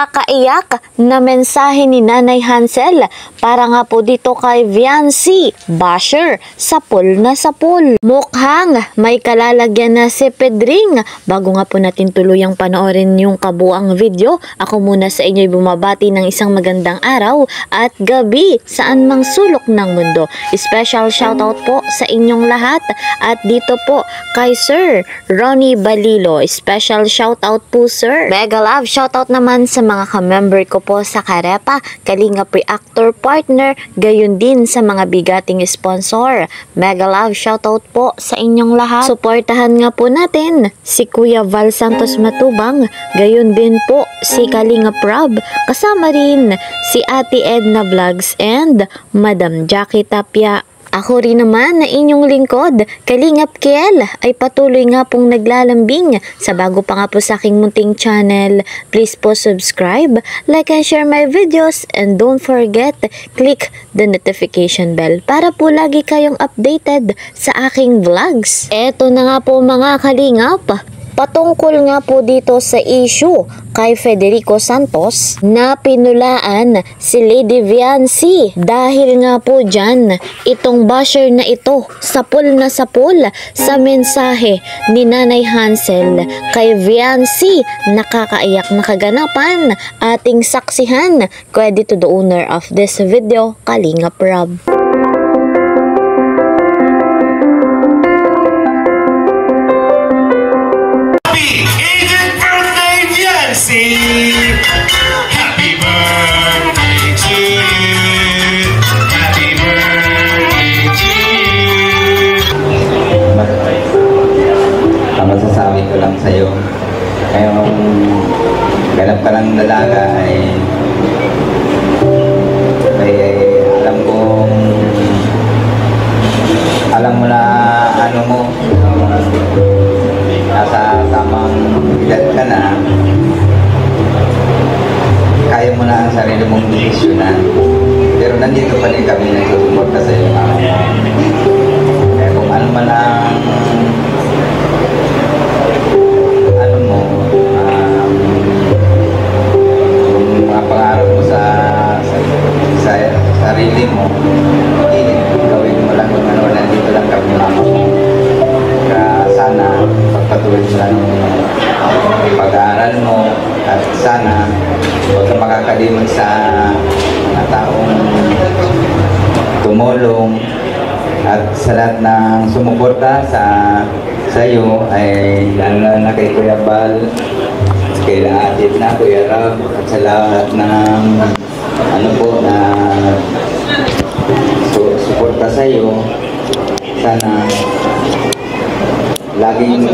Nakakaiyak na mensahe ni Nanay Hansel para nga po dito kay Viancy Basher, sapol na sapol. Mukhang may kalalagyan na si Pedring. Bago nga po natin tuluyang panoorin yung kabuang video, ako muna sa inyo'y bumabati ng isang magandang araw at gabi saan mang sulok ng mundo. Special shoutout po sa inyong lahat at dito po kay Sir Ronnie Balilo. Special shoutout po sir. Mega love shoutout naman sa mga ka-member ko po sa Karepa, Kalingap Reactor Partner, gayon din sa mga bigating sponsor. Mega love shoutout po sa inyong lahat. Suportahan nga po natin si Kuya Val Santos Matubang, gayon din po si Kalingap Rob, kasama rin si Ate Edna Vlogs and Madam Jackie Tapia. Ako rin naman na inyong lingkod, Kalingap Kiel, ay patuloy nga pong naglalambing sa bago pa nga po sa aking munting channel. Please po subscribe, like and share my videos, and don't forget, click the notification bell para po lagi kayong updated sa aking vlogs. Eto na nga po mga Kalingap, patungkol nga po dito sa issue kay Federico Santos na pinulaan si Lady Viancy. Dahil nga po dyan, itong basher na ito, sapol na sapol sa mensahe ni Nanay Hansel kay Viancy. Nakakaiyak na kaganapan, ating saksihan. Credit to the owner of this video, Kalingap Rob. Happy birthday to you. Happy birthday to you. Ang masasabi ko lang sa'yo, ngayong ganap ka ng dalaga ay alam mo na ano mo, nasa tamang edad ka na, kaya mo na ang sarili mong desisyonan. Pero nandito pa rin kami nagsusuporta sa iyo. Kaya kung ano man ang ano mo, yung mga pangarap mo sa sarili mo, gawin mo lang kung ano, nandito lang kami mama mo. Kaya sana pagpatuloy mo lang yung pag-aaral mo at sana huwag ka makakalimot sa mga taong tumulong at sa lahat ng sumuporta sa iyo ay lalo na kay Kuya Bal, kay Ate na Kuya Rob at sa lahat ng ano po na suporta sa iyo. Sana laging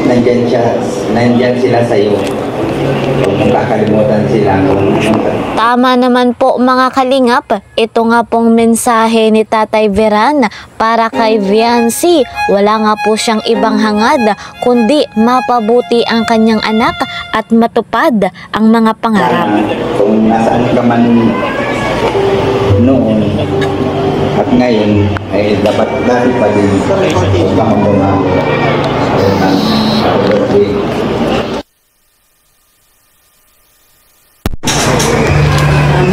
nandyan sila sa iyo. Kung kakalimutan sila. Tama naman po mga Kalingap, ito nga pong mensahe ni Tatay Veran para kay Viancy. Wala nga po siyang ibang hangad kundi mapabuti ang kanyang anak at matupad ang mga pangarap. Kung nasaan ka man noon at ngayon ay dapat dahil pa din huwag kang bumago.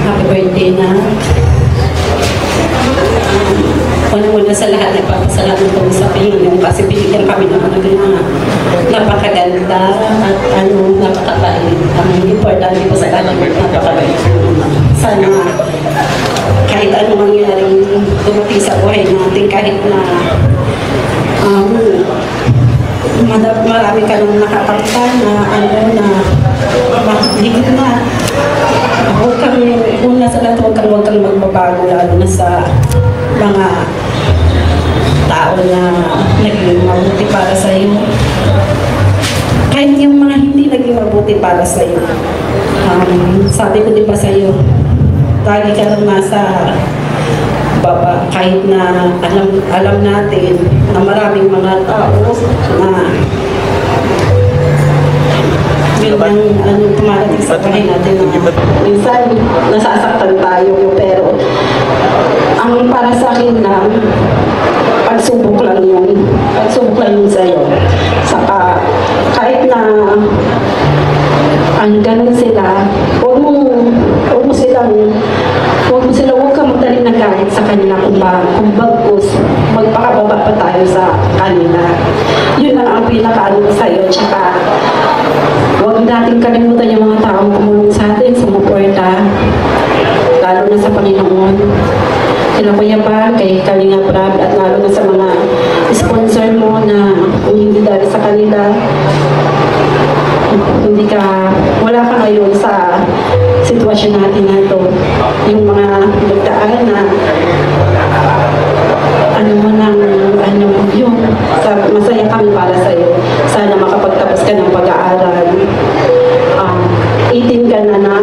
Happy birthday na. Una-una sa lahat, nagpapasalamat ko sa Panginoon kasi binigyan kami ng napakaganda at napakabait. Ang importante po sa lahat, napakabait. Sana kahit ano mangyaring dumating sa buhay natin, kahit na marami ka nang nakakaptan na higit na. Huwag kang, una sa lahat, huwag kang magbabago, lalo na sa mga tao na naging mabuti para sa iyo. Kahit yung mga hindi naging mabuti para sa iyo. Sabi ko diba sa iyo, lagi ka lang nasa baba, kahit na alam natin na maraming mga tao na yun ang tumarating sa buhay natin na minsan nasasaktan tayo, pero ang para sa akin lang, pagsubok lang yun sa'yo. Saka kahit na ang ganun sila, huwag sa kanila kung bagkus, magpakababa pa tayo sa kanila. Yun lang ang pinakaano ko sa'yo. Tsaka, huwag natin kalimutan yung mga taong tumulong sa atin, sumuporta, lalo na sa Panginoon. Kila Kuya Bal, kay Kalinga Prab, at lalo na sa mga sponsor mo na kung hindi dahil sa kanila, wala ka ngayon sa sitwasyon natin na ito. Yung mga nagdaan na masaya kami para sa iyo. Sana makapagtapos ka ng pag-aaral. 18 ka na na.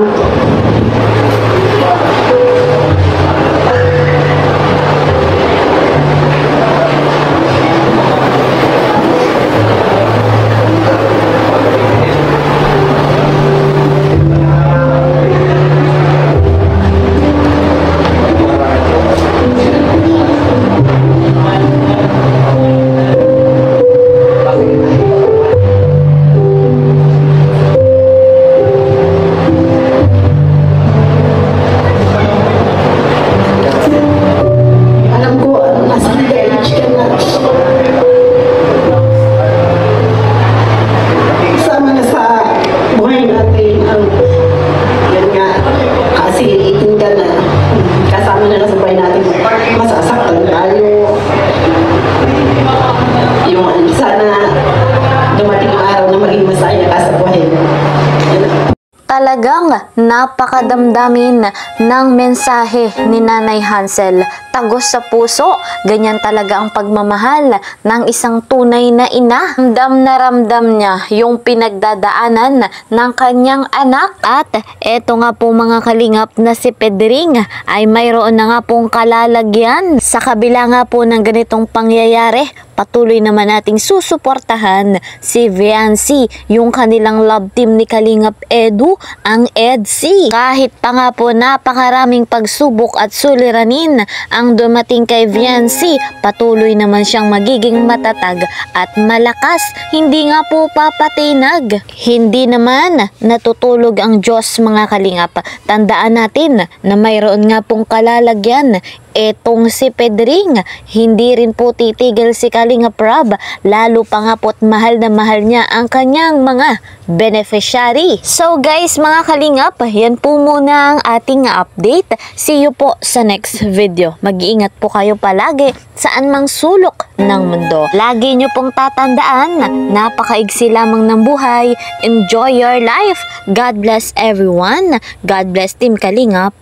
Talagang napakadamdamin ng mensahe ni Nanay Hansel. Tagos sa puso, ganyan talaga ang pagmamahal ng isang tunay na ina. Ramdam na ramdam niya yung pinagdadaanan ng kanyang anak. At eto nga po mga kalingap na si Pedring ay mayroon na nga pong kalalagyan. Sa kabila nga po ng ganitong pangyayari, patuloy naman nating susuportahan si Viancy, yung kanilang love team ni Kalingap Edu, ang EDC. Kahit pa nga po napakaraming pagsubok at suliranin ang dumating kay Viancy, patuloy naman siyang magiging matatag at malakas, hindi nga po papatinag. Hindi naman natutulog ang Diyos mga kalingap. Tandaan natin na mayroon nga pong kalalagyan. Etong si Pedring, hindi rin po titigil si Kalinga Prab, lalo pa nga po't mahal na mahal niya ang kanyang mga beneficiary. So guys mga kalingap, yan po muna ang ating update. See you po sa next video. Mag-iingat po kayo palagi saan mang sulok ng mundo. Lagi nyo pong tatandaan, napakaigsi lamang ng buhay. Enjoy your life. God bless everyone. God bless Team Kalingap.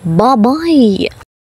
Bye-bye.